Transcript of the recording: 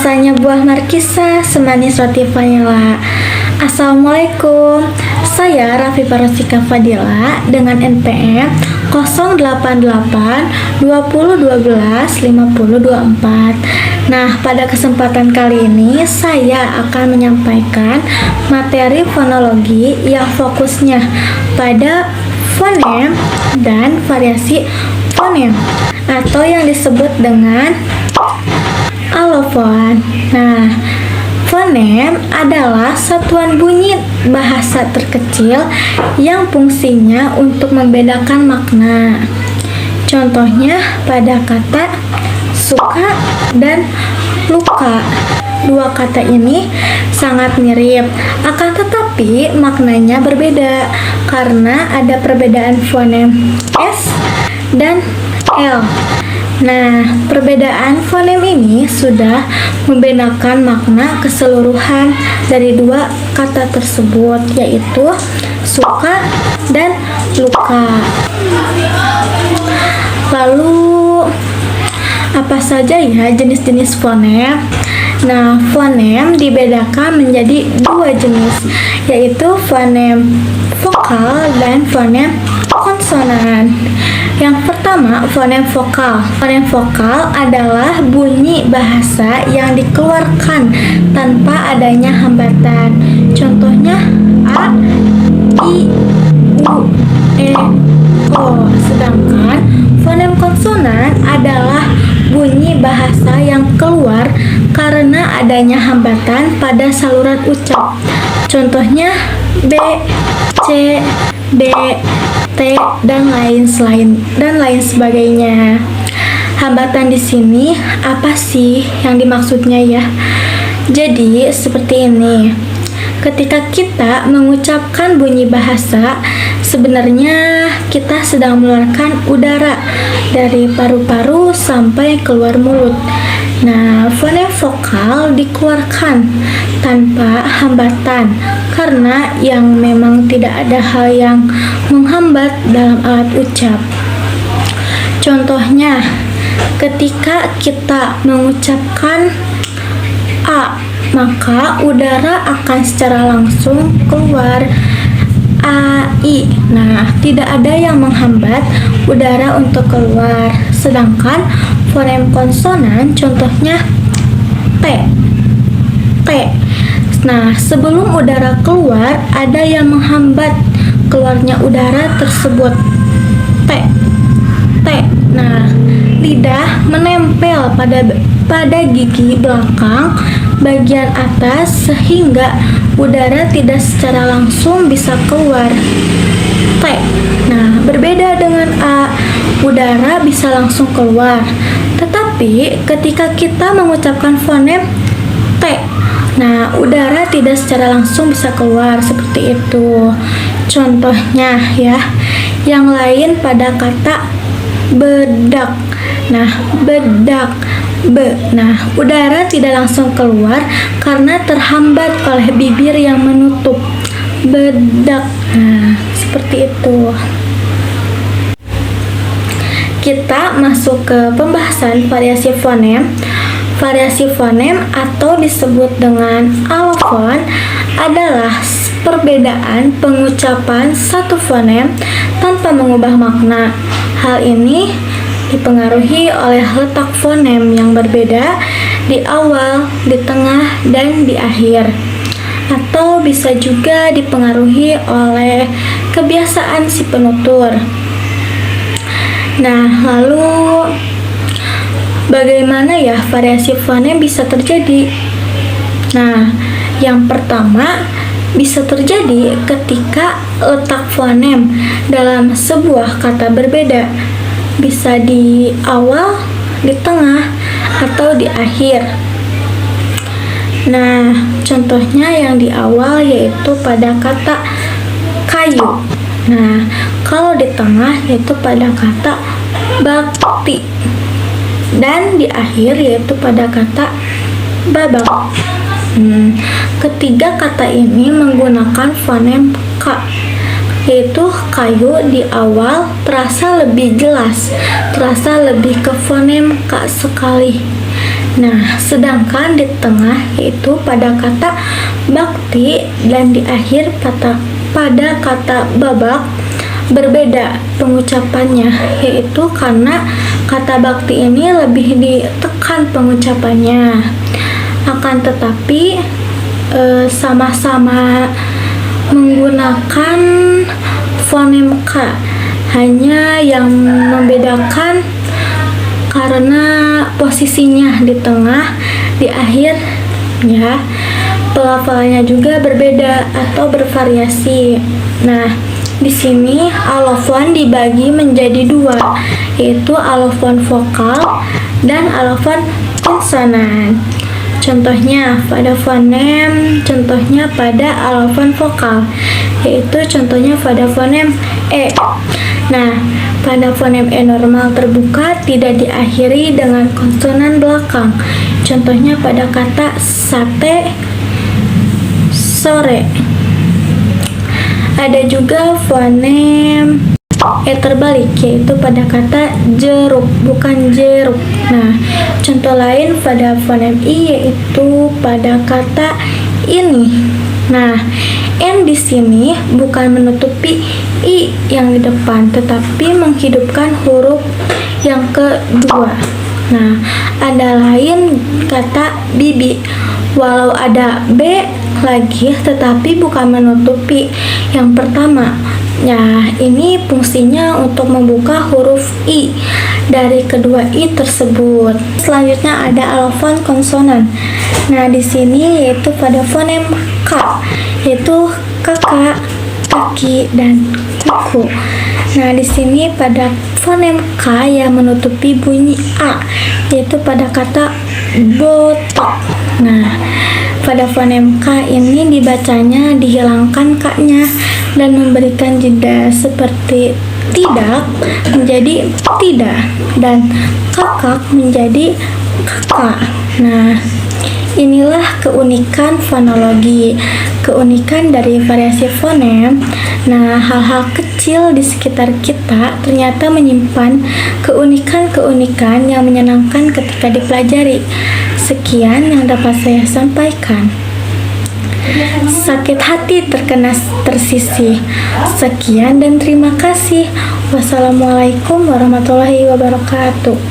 Rasanya buah markisa semanis roti vanila. Assalamualaikum, saya Raffi Parosika Fadila dengan NPM 088 2012 5024. Nah, pada kesempatan kali ini saya akan menyampaikan materi fonologi yang fokusnya pada fonem dan variasi fonem atau yang disebut dengan alofon. Nah, fonem adalah satuan bunyi bahasa terkecil yang fungsinya untuk membedakan makna. Contohnya pada kata suka dan luka. Dua kata ini sangat mirip, akan tetapi maknanya berbeda karena ada perbedaan fonem S dan L. Nah, perbedaan fonem ini sudah membedakan makna keseluruhan dari dua kata tersebut, yaitu suka dan luka. Lalu, apa saja ya jenis-jenis fonem? Nah, fonem dibedakan menjadi dua jenis, yaitu fonem vokal dan fonem konsonan. Yang pertama, fonem vokal. Fonem vokal adalah bunyi bahasa yang dikeluarkan tanpa adanya hambatan. Contohnya A, I, U, E, O. Sedangkan fonem konsonan adalah bunyi bahasa yang keluar karena adanya hambatan pada saluran ucap. Contohnya B, C, D, T, dan lain sebagainya. Hambatan di sini apa sih yang dimaksudnya ya? Jadi seperti ini. Ketika kita mengucapkan bunyi bahasa, sebenarnya kita sedang mengeluarkan udara dari paru-paru sampai keluar mulut. Nah, fonem vokal dikeluarkan tanpa hambatan karena yang memang tidak ada hal yang menghambat dalam alat ucap. Contohnya, ketika kita mengucapkan A, maka udara akan secara langsung keluar AI. Nah, tidak ada yang menghambat udara untuk keluar. Sedangkan fonem konsonan contohnya T. T. Nah, sebelum udara keluar ada yang menghambat keluarnya udara tersebut. T. T. Nah, lidah menempel pada gigi belakang bagian atas sehingga udara tidak secara langsung bisa keluar. T. Nah, berbeda dengan A, udara bisa langsung keluar. Tetapi ketika kita mengucapkan fonem T, nah, udara tidak secara langsung bisa keluar seperti itu. Contohnya ya, yang lain pada kata bedak. Nah, bedak. Nah, udara tidak langsung keluar karena terhambat oleh bibir yang menutup. Bedak. Nah, seperti itu. Kita masuk ke pembahasan variasi fonem. Variasi fonem atau disebut dengan alofon adalah perbedaan pengucapan satu fonem tanpa mengubah makna. Hal ini dipengaruhi oleh letak fonem yang berbeda di awal, di tengah, dan di akhir. Atau bisa juga dipengaruhi oleh kebiasaan si penutur. Nah, lalu bagaimana ya variasi fonem bisa terjadi? Nah, yang pertama bisa terjadi ketika letak fonem dalam sebuah kata berbeda. Bisa di awal, di tengah, atau di akhir. Nah, contohnya yang di awal yaitu pada kata kayu. Nah, kalau di tengah yaitu pada kata bakti. Dan di akhir yaitu pada kata babak. Ketiga kata ini menggunakan fonem K, yaitu kayu di awal terasa lebih jelas, terasa lebih ke fonem K sekali. Nah, sedangkan di tengah yaitu pada kata bakti dan di akhir pada kata babak berbeda pengucapannya, yaitu karena kata bakti ini lebih ditekan pengucapannya. Akan tetapi sama-sama menggunakan fonem K, hanya yang membedakan karena posisinya di tengah, di akhir ya. Pelafalannya juga berbeda atau bervariasi. Nah, di sini alofon dibagi menjadi dua, yaitu alofon vokal dan alofon konsonan. Contohnya pada alofon vokal, yaitu contohnya pada fonem E. Nah, pada fonem E normal terbuka tidak diakhiri dengan konsonan belakang. Contohnya pada kata sate, sore. Ada juga fonem E terbalik, yaitu pada kata jeruk, bukan jeruk. Nah, contoh lain pada fonem I yaitu pada kata ini. Nah, N di sini bukan menutupi I yang di depan, tetapi menghidupkan huruf yang kedua. Nah, ada lain kata bibi. Walau ada B lagi, tetapi bukan menutupi yang pertama. Nah, ini fungsinya untuk membuka huruf I dari kedua I tersebut. Selanjutnya ada alofon konsonan. Nah, di sini yaitu pada fonem K, yaitu kakak, kaki, dan kuku. Nah, di sini pada fonem K yang menutupi bunyi A, yaitu pada kata botok. Nah, pada fonem K ini dibacanya dihilangkan K-nya dan memberikan jeda seperti tidak menjadi tidak dan kakak menjadi kakak. Nah, inilah keunikan fonologi, keunikan dari variasi fonem. Nah, hal-hal kecil di sekitar kita ternyata menyimpan keunikan-keunikan yang menyenangkan ketika dipelajari. Sekian yang dapat saya sampaikan. Sakit hati terkena tersisih. Sekian dan terima kasih. Wassalamualaikum warahmatullahi wabarakatuh.